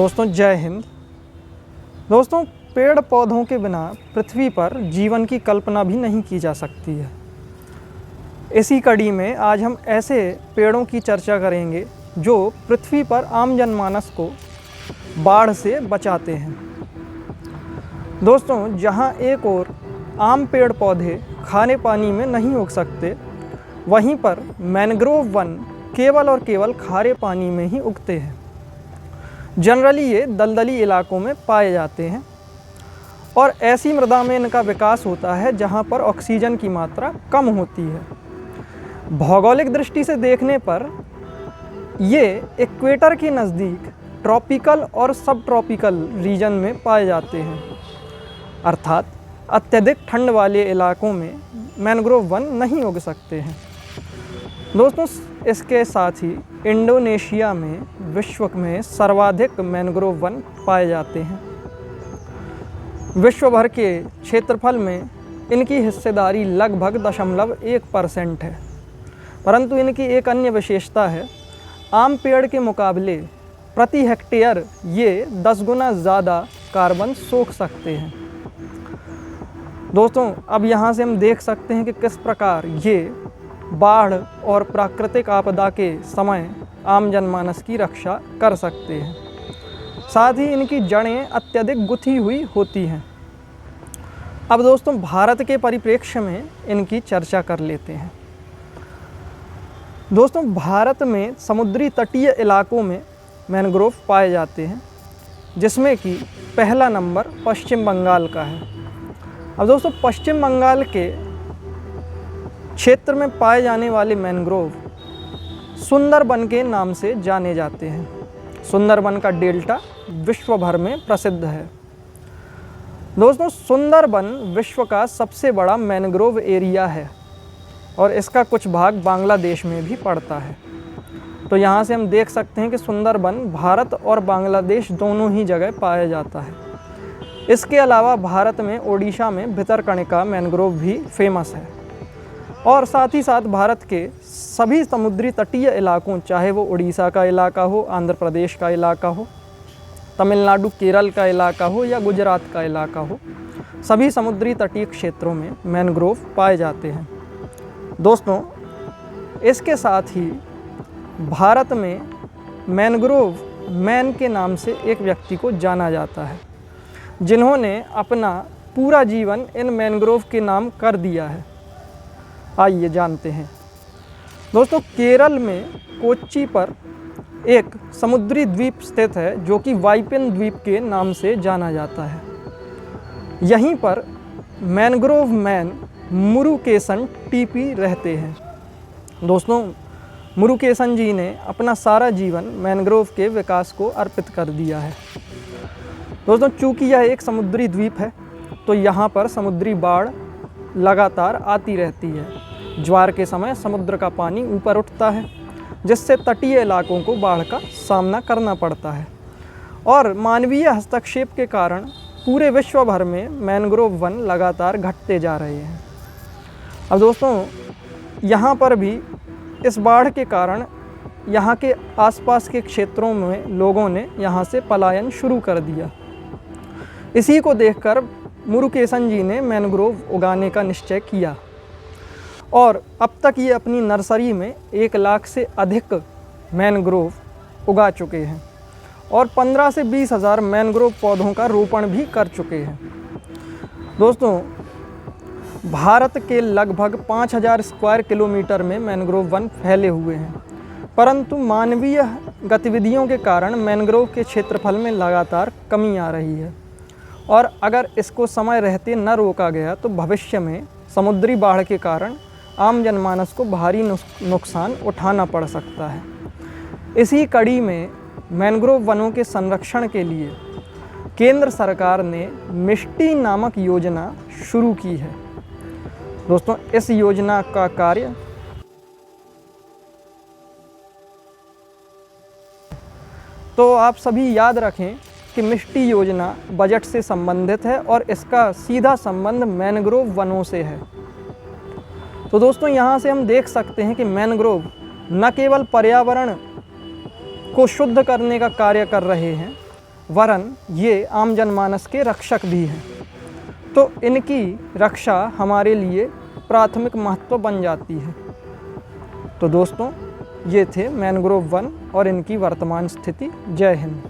दोस्तों जय हिंद। दोस्तों पेड़ पौधों के बिना पृथ्वी पर जीवन की कल्पना भी नहीं की जा सकती है। इसी कड़ी में आज हम ऐसे पेड़ों की चर्चा करेंगे जो पृथ्वी पर आम जनमानस को बाढ़ से बचाते हैं। दोस्तों जहां एक ओर आम पेड़ पौधे खाने पानी में नहीं उग सकते, वहीं पर मैंग्रोव वन केवल और केवल खारे पानी में ही उगते हैं। जनरली ये दलदली इलाकों में पाए जाते हैं और ऐसी मृदा में इनका विकास होता है जहां पर ऑक्सीजन की मात्रा कम होती है। भौगोलिक दृष्टि से देखने पर ये इक्वेटर के नज़दीक ट्रॉपिकल और सब ट्रॉपिकल रीजन में पाए जाते हैं, अर्थात अत्यधिक ठंड वाले इलाकों में मैंग्रोव वन नहीं उग सकते हैं। दोस्तों इसके साथ ही इंडोनेशिया में विश्व में सर्वाधिक मैंग्रोव वन पाए जाते हैं। विश्व भर के क्षेत्रफल में इनकी हिस्सेदारी लगभग 0.1% है, परंतु इनकी एक अन्य विशेषता है, आम पेड़ के मुकाबले प्रति हेक्टेयर ये 10 गुना ज़्यादा कार्बन सोख सकते हैं। दोस्तों अब यहाँ से हम देख सकते हैं कि किस प्रकार ये बाढ़ और प्राकृतिक आपदा के समय आम जनमानस की रक्षा कर सकते हैं। साथ ही इनकी जड़ें अत्यधिक गुथी हुई होती हैं। अब दोस्तों भारत के परिप्रेक्ष्य में इनकी चर्चा कर लेते हैं। दोस्तों भारत में समुद्री तटीय इलाकों में मैंग्रोव पाए जाते हैं, जिसमें कि पहला नंबर पश्चिम बंगाल का है। अब दोस्तों पश्चिम बंगाल के क्षेत्र में पाए जाने वाले मैंग्रोव सुंदरबन के नाम से जाने जाते हैं। सुंदरबन का डेल्टा विश्व भर में प्रसिद्ध है। दोस्तों सुंदरबन विश्व का सबसे बड़ा मैंग्रोव एरिया है और इसका कुछ भाग बांग्लादेश में भी पड़ता है। तो यहाँ से हम देख सकते हैं कि सुंदरबन भारत और बांग्लादेश दोनों ही जगह पाया जाता है। इसके अलावा भारत में ओडिशा में भितरकणिका मैंग्रोव भी फेमस है और साथ ही साथ भारत के सभी समुद्री तटीय इलाकों, चाहे वो उड़ीसा का इलाका हो, आंध्र प्रदेश का इलाका हो, तमिलनाडु केरल का इलाका हो या गुजरात का इलाका हो, सभी समुद्री तटीय क्षेत्रों में मैंग्रोव पाए जाते हैं। दोस्तों इसके साथ ही भारत में मैंग्रोव मैन के नाम से एक व्यक्ति को जाना जाता है, जिन्होंने अपना पूरा जीवन इन मैंग्रोव के नाम कर दिया है। आइए जानते हैं। दोस्तों केरल में कोच्चि पर एक समुद्री द्वीप स्थित है जो कि वाइपिन द्वीप के नाम से जाना जाता है। यहीं पर मैंग्रोव मैन मुरुगेसन टीपी रहते हैं। दोस्तों मुरुगेसन जी ने अपना सारा जीवन मैंग्रोव के विकास को अर्पित कर दिया है। दोस्तों चूँकि यह एक समुद्री द्वीप है तो यहाँ पर समुद्री बाढ़ लगातार आती रहती है। ज्वार के समय समुद्र का पानी ऊपर उठता है, जिससे तटीय इलाकों को बाढ़ का सामना करना पड़ता है और मानवीय हस्तक्षेप के कारण पूरे विश्व भर में मैंग्रोव वन लगातार घटते जा रहे हैं। अब दोस्तों यहाँ पर भी इस बाढ़ के कारण यहाँ के आसपास के क्षेत्रों में लोगों ने यहाँ से पलायन शुरू कर दिया। इसी को देखकर मुरुगेसन जी ने मैंग्रोव उगाने का निश्चय किया और अब तक ये अपनी नर्सरी में 1 लाख से अधिक मैंग्रोव उगा चुके हैं और 15 से 20 हज़ार मैंग्रोव पौधों का रोपण भी कर चुके हैं। दोस्तों भारत के लगभग 5000 स्क्वायर किलोमीटर में मैंग्रोव वन फैले हुए हैं, परंतु मानवीय गतिविधियों के कारण मैंग्रोव के क्षेत्रफल में लगातार कमी आ रही है और अगर इसको समय रहते न रोका गया तो भविष्य में समुद्री बाढ़ के कारण आम जनमानस को भारी नुकसान उठाना पड़ सकता है। इसी कड़ी में मैंग्रोव वनों के संरक्षण के लिए केंद्र सरकार ने मिष्टी नामक योजना शुरू की है। दोस्तों इस योजना का कार्य तो आप सभी याद रखें कि मिष्टी योजना बजट से संबंधित है और इसका सीधा संबंध मैंग्रोव वनों से है। तो दोस्तों यहाँ से हम देख सकते हैं कि मैंग्रोव न केवल पर्यावरण को शुद्ध करने का कार्य कर रहे हैं, वरन ये आम जनमानस के रक्षक भी हैं। तो इनकी रक्षा हमारे लिए प्राथमिक महत्व बन जाती है। तो दोस्तों, ये थे मैनग्रोव वन और इनकी वर्तमान स्थिति। जय हिंद।